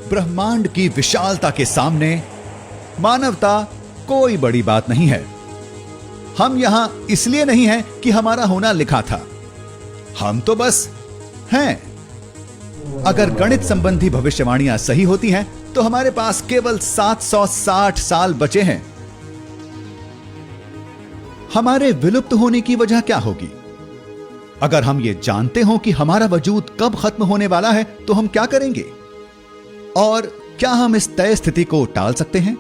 ब्रह्मांड की विशालता के सामने मानवता कोई बड़ी बात नहीं है। हम यहां इसलिए नहीं हैं कि हमारा होना लिखा था, हम तो बस हैं। अगर गणित संबंधी भविष्यवाणियां सही होती हैं तो हमारे पास केवल 760 साल बचे हैं। हमारे विलुप्त होने की वजह क्या होगी? अगर हम ये जानते हो कि हमारा वजूद कब खत्म होने वाला है तो हम क्या करेंगे? और क्या हम इस तय स्थिति को टाल सकते हैं?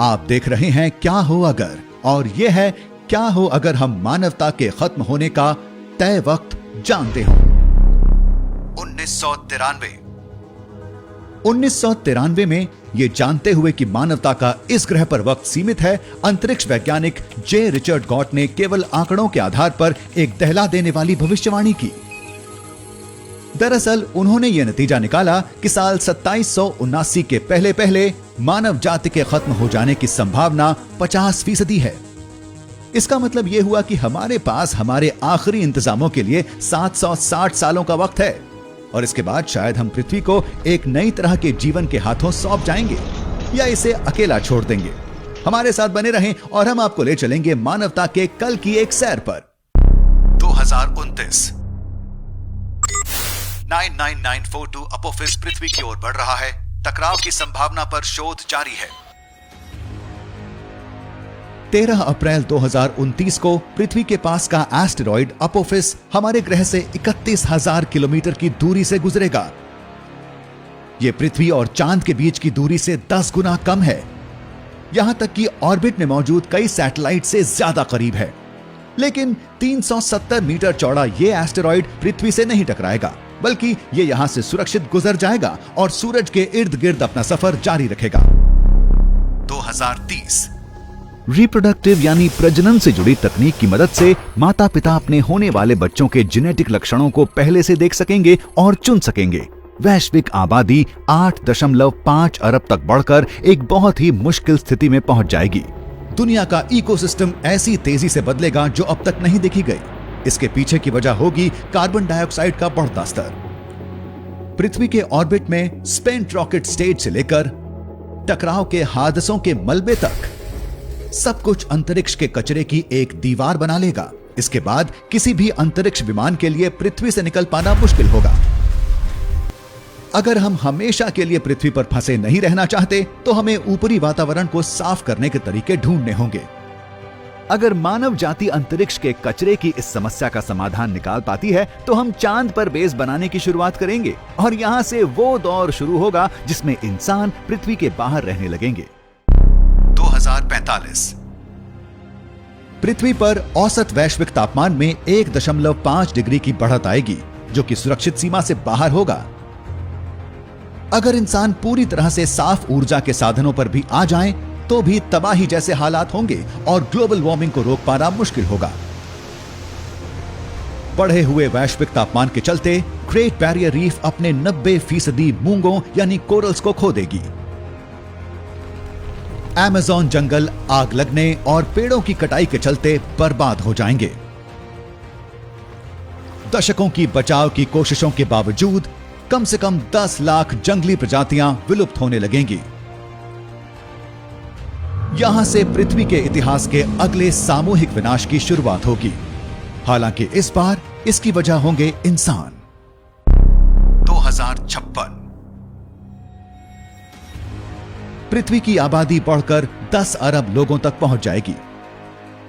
आप देख रहे हैं क्या हो अगर, और यह है क्या हो अगर हम मानवता के खत्म होने का तय वक्त जानते हो। 1993 में यह जानते हुए कि मानवता का इस ग्रह पर वक्त सीमित है, अंतरिक्ष वैज्ञानिक जे रिचर्ड गॉट ने केवल आंकड़ों के आधार पर एक दहला देने वाली भविष्यवाणी की। दरअसल उन्होंने यह नतीजा निकाला कि साल 2779 के पहले पहले मानव जाति के खत्म हो जाने की संभावना 50% है। इसका मतलब यह हुआ कि हमारे पास हमारे आखिरी इंतजामों के लिए 760 सालों का वक्त है, और इसके बाद शायद हम पृथ्वी को एक नई तरह के जीवन के हाथों सौंप जाएंगे या इसे अकेला छोड़ देंगे। हमारे साथ बने रहें और हम आपको ले चलेंगे मानवता के कल की एक सैर पर। 2029 99942 अपोफिस पृथ्वी की ओर बढ़ रहा है। टकराव की संभावना पर शोध जारी है। 13 अप्रैल 2029 को पृथ्वी के पास का एस्टेरॉइड अपोफिस हमारे ग्रह से 31,000 किलोमीटर की दूरी से गुजरेगा। यह पृथ्वी और चांद के बीच की दूरी से 10 गुना कम है। यहां तक कि ऑर्बिट में मौजूद कई सैटेलाइट से ज्यादा करीब है। लेकिन 370 मीटर चौड़ा यह एस्टेरॉइड पृथ्वी से नहीं टकराएगा, बल्कि यह यहां से सुरक्षित गुजर जाएगा और सूरज के इर्द गिर्द अपना सफर जारी रखेगा। 2030 रिप्रोडक्टिव यानी प्रजनन से जुड़ी तकनीक की मदद से माता पिता अपने होने वाले बच्चों के जेनेटिक लक्षणों को पहले से देख सकेंगे और चुन सकेंगे। वैश्विक आबादी 8.5 अरब तक बढ़कर एक बहुत ही मुश्किल स्थिति में पहुंच जाएगी। दुनिया का इकोसिस्टम ऐसी तेजी से बदलेगा जो अब तक नहीं देखी गई। इसके पीछे की वजह होगी कार्बन डाइऑक्साइड का बढ़ता स्तर। पृथ्वी के ऑर्बिट में स्पेंट रॉकेट स्टेज से लेकर टकराव के हादसों के मलबे तक सब कुछ अंतरिक्ष के कचरे की एक दीवार बना लेगा। इसके बाद किसी भी अंतरिक्ष विमान के लिए पृथ्वी से निकल पाना मुश्किल होगा। अगर हम हमेशा के लिए पृथ्वी पर फंसे नहीं रहना चाहते तो हमें ऊपरी वातावरण को साफ करने के तरीके ढूंढने होंगे। अगर मानव जाति अंतरिक्ष के कचरे की इस समस्या का समाधान निकाल पाती है तो हम चांद पर बेस बनाने की शुरुआत करेंगे, और यहां से वो दौर शुरू होगा जिसमें इंसान पृथ्वी के बाहर रहने लगेंगे। 2045 पृथ्वी पर औसत वैश्विक तापमान में 1.5 डिग्री की बढ़त आएगी, जो कि सुरक्षित सीमा से बाहर होगा। अगर इंसान पूरी तरह से साफ ऊर्जा के साधनों पर भी आ जाएं, तो भी तबाही जैसे हालात होंगे और ग्लोबल वार्मिंग को रोक पाना मुश्किल होगा। बढ़े हुए वैश्विक तापमान के चलते ग्रेट बैरियर रीफ अपने 90% मूंगों यानी कोरल्स को खो देगी। अमेज़न जंगल आग लगने और पेड़ों की कटाई के चलते बर्बाद हो जाएंगे। दशकों की बचाव की कोशिशों के बावजूद कम से कम 10 लाख जंगली प्रजातियां विलुप्त होने लगेंगी। यहां से पृथ्वी के इतिहास के अगले सामूहिक विनाश की शुरुआत होगी। हालांकि इस बार इसकी वजह होंगे इंसान। 2056 पृथ्वी की आबादी बढ़कर 10 अरब लोगों तक पहुंच जाएगी।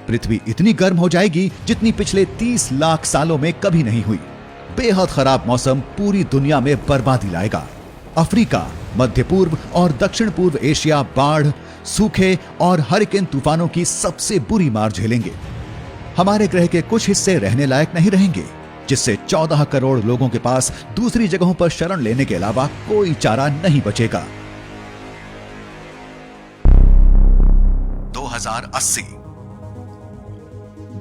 पृथ्वी इतनी गर्म हो जाएगी जितनी पिछले 30 लाख सालों में कभी नहीं हुई। बेहद खराब मौसम पूरी दुनिया में बर्बादी लाएगा। अफ्रीका, मध्य पूर्व और दक्षिण पूर्व एशिया बाढ़, सूखे और हरिकेन तूफानों की सबसे बुरी मार झेलेंगे। हमारे ग्रह के कुछ हिस्से रहने लायक नहीं रहेंगे, जिससे 14 करोड़ लोगों के पास दूसरी जगहों पर शरण लेने के अलावा कोई चारा नहीं बचेगा। 2080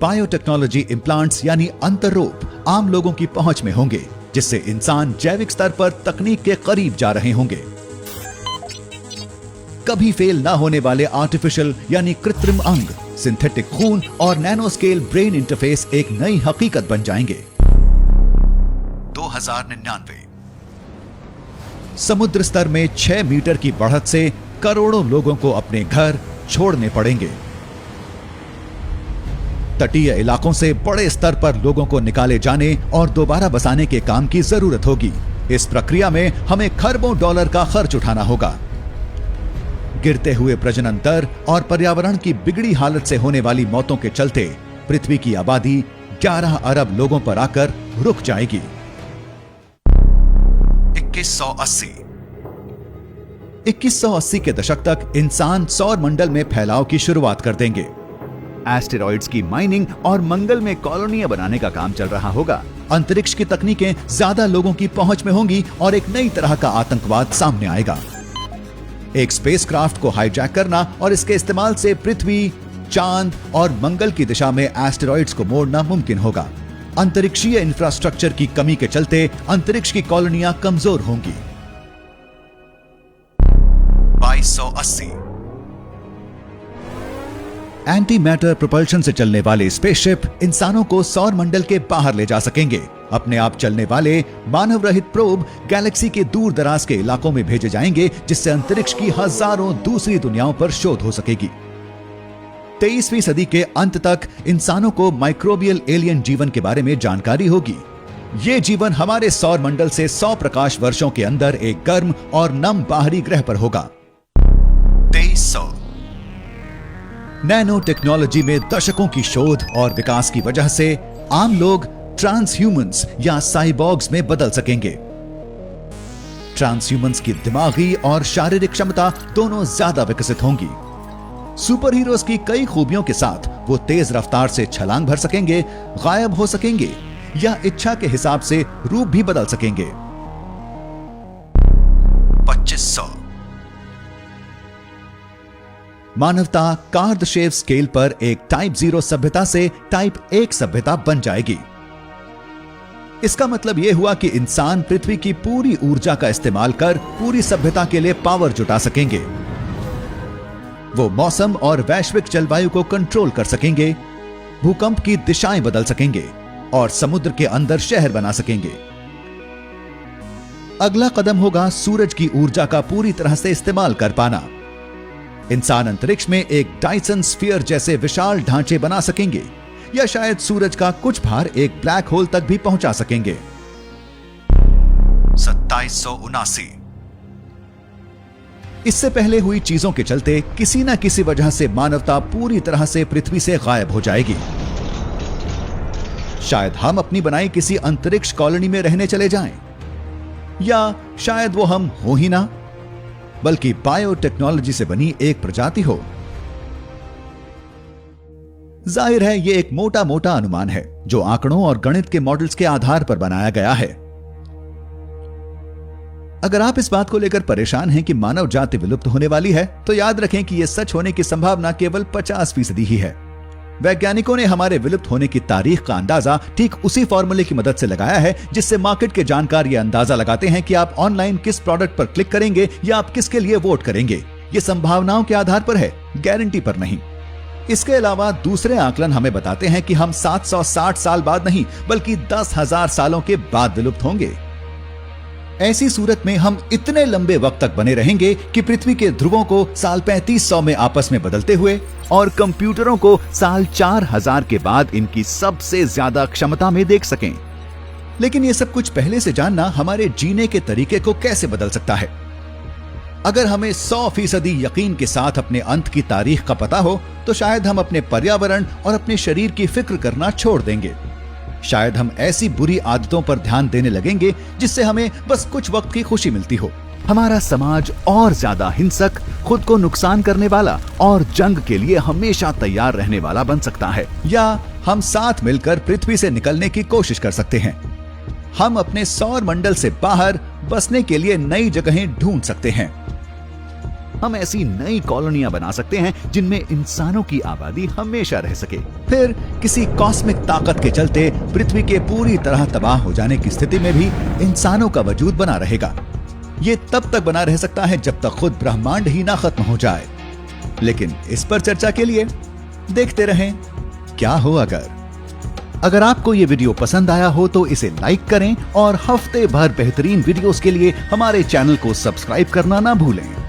बायोटेक्नोलॉजी इम्प्लांट्स यानी अंतर्रोप आम लोगों की पहुंच में होंगे, जिससे इंसान जैविक स्तर पर तकनीक के करीब जा रहे होंगे। कभी फेल ना होने वाले आर्टिफिशियल यानी कृत्रिम अंग, सिंथेटिक खून और नैनो स्केल ब्रेन इंटरफेस एक नई हकीकत बन जाएंगे। 2099 समुद्र स्तर में 6 मीटर की बढ़त से करोड़ों लोगों को अपने घर छोड़ने पड़ेंगे। तटीय इलाकों से बड़े स्तर पर लोगों को निकाले जाने और दोबारा बसाने के काम की जरूरत होगी। इस प्रक्रिया में हमें खरबों डॉलर का खर्च उठाना होगा। गिरते हुए प्रजनन दर और पर्यावरण की बिगड़ी हालत से होने वाली मौतों के चलते पृथ्वी की आबादी 11 अरब लोगों पर आकर रुक जाएगी। 2180 के दशक तक इंसान सौर मंडल में फैलाव की शुरुआत कर देंगे। एस्टेरॉइड्स की माइनिंग और मंगल में कॉलोनियां बनाने का काम चल रहा होगा। अंतरिक्ष की तकनीकें ज्यादा लोगों की पहुंच में होंगी और एक नई तरह का आतंकवाद सामने आएगा। एक स्पेसक्राफ्ट को हाईजैक करना और इसके इस्तेमाल से पृथ्वी, चांद और मंगल की दिशा में एस्टेरॉइड्स को मोड़ना मुमकिन होगा। अंतरिक्षीय इंफ्रास्ट्रक्चर की कमी के चलते अंतरिक्ष की कॉलोनियां कमजोर होंगी। 2280 एंटी मैटर प्रोपल्शन से चलने वाले स्पेसशिप इंसानों को सौर मंडल के बाहर ले जा सकेंगे। अपने आप चलने वाले मानव रहित प्रोब गैलेक्सी के दूर दराज के इलाकों में भेजे जाएंगे, जिससे अंतरिक्ष की हजारों दूसरी दुनियाओं पर शोध हो सकेगी। 23वीं सदी के अंत तक इंसानों को माइक्रोबियल एलियन जीवन के बारे में जानकारी होगी। ये जीवन हमारे सौर मंडल से 100 प्रकाश वर्षों के अंदर एक गर्म और नम बाहरी ग्रह पर होगा। 2300 नैनो टेक्नोलॉजी में दशकों की शोध और विकास की वजह से आम लोग ट्रांसह्यूमंस या साइबॉर्ग्स में बदल सकेंगे। ट्रांसह्यूमंस की दिमागी और शारीरिक क्षमता दोनों ज्यादा विकसित होंगी। सुपर हीरोज की कई खूबियों के साथ वो तेज रफ्तार से छलांग भर सकेंगे, गायब हो सकेंगे या इच्छा के हिसाब से रूप भी बदल सकेंगे। 2500 मानवता कार्दशेव स्केल पर एक टाइप 0 सभ्यता से टाइप 1 सभ्यता बन जाएगी। इसका मतलब यह हुआ कि इंसान पृथ्वी की पूरी ऊर्जा का इस्तेमाल कर पूरी सभ्यता के लिए पावर जुटा सकेंगे। वो मौसम और वैश्विक जलवायु को कंट्रोल कर सकेंगे, भूकंप की दिशाएं बदल सकेंगे और समुद्र के अंदर शहर बना सकेंगे। अगला कदम होगा सूरज की ऊर्जा का पूरी तरह से इस्तेमाल कर पाना। इंसान अंतरिक्ष में एक डायसन स्फीयर जैसे विशाल ढांचे बना सकेंगे या शायद सूरज का कुछ भार एक ब्लैक होल तक भी पहुंचा सकेंगे। 2779 इससे पहले हुई चीजों के चलते किसी न किसी वजह से मानवता पूरी तरह से पृथ्वी से गायब हो जाएगी। शायद हम अपनी बनाई किसी अंतरिक्ष कॉलोनी में रहने चले जाएं, या शायद वो हम हो ही ना, बल्कि बायोटेक्नोलॉजी से बनी एक प्रजाति हो। जाहिर है ये एक मोटा मोटा अनुमान है जो आंकड़ों और गणित के मॉडल्स के आधार पर बनाया गया है। अगर आप इस बात को लेकर परेशान हैं कि मानव जाति विलुप्त होने वाली है, तो याद रखें कि यह सच होने की संभावना केवल 50% ही है। वैज्ञानिकों ने हमारे विलुप्त होने की तारीख का अंदाजा ठीक उसी फॉर्मूले की मदद से लगाया है जिससे मार्केट के जानकार यह अंदाजा लगाते हैं कि आप ऑनलाइन किस प्रोडक्ट पर क्लिक करेंगे या आप किसके लिए वोट करेंगे। ये संभावनाओं के आधार पर है, गारंटी पर नहीं। इसके अलावा दूसरे आकलन हमें बताते हैं कि हम 760 साल बाद नहीं बल्कि 10,000 सालों के बाद विलुप्त होंगे। ऐसी सूरत में हम इतने लंबे वक्त तक बने रहेंगे कि पृथ्वी के ध्रुवों को साल 3500 में आपस में बदलते हुए और कंप्यूटरों को साल 4000 के बाद इनकी सबसे ज्यादा क्षमता में देख सकें। लेकिन ये सब कुछ पहले से जानना हमारे जीने के तरीके को कैसे बदल सकता है। अगर हमें 100% यकीन के साथ अपने अंत की तारीख का पता हो, तो शायद हम अपने पर्यावरण और अपने शरीर की फिक्र करना छोड़ देंगे। शायद हम ऐसी बुरी आदतों पर ध्यान देने लगेंगे जिससे हमें बस कुछ वक्त की खुशी मिलती हो। हमारा समाज और ज्यादा हिंसक, खुद को नुकसान करने वाला और जंग के लिए हमेशा तैयार रहने वाला बन सकता है। या हम साथ मिलकर पृथ्वी से निकलने की कोशिश कर सकते हैं। हम अपने सौर मंडल से बाहर बसने के लिए नई जगहें ढूंढ सकते हैं। हम ऐसी नई कॉलोनियां बना सकते हैं जिनमें इंसानों की आबादी हमेशा रह सके। फिर किसी कॉस्मिक ताकत के चलते पृथ्वी के पूरी तरह तबाह हो जाने की स्थिति में भी इंसानों का वजूद बना रहेगा। ये तब तक बना रह सकता है जब तक खुद ब्रह्मांड ही ना खत्म हो जाए। लेकिन इस पर चर्चा के लिए देखते रहें क्या हो अगर। अगर आपको ये वीडियो पसंद आया हो तो इसे लाइक करें और हफ्ते भर बेहतरीन वीडियोस के लिए हमारे चैनल को सब्सक्राइब करना ना भूलें।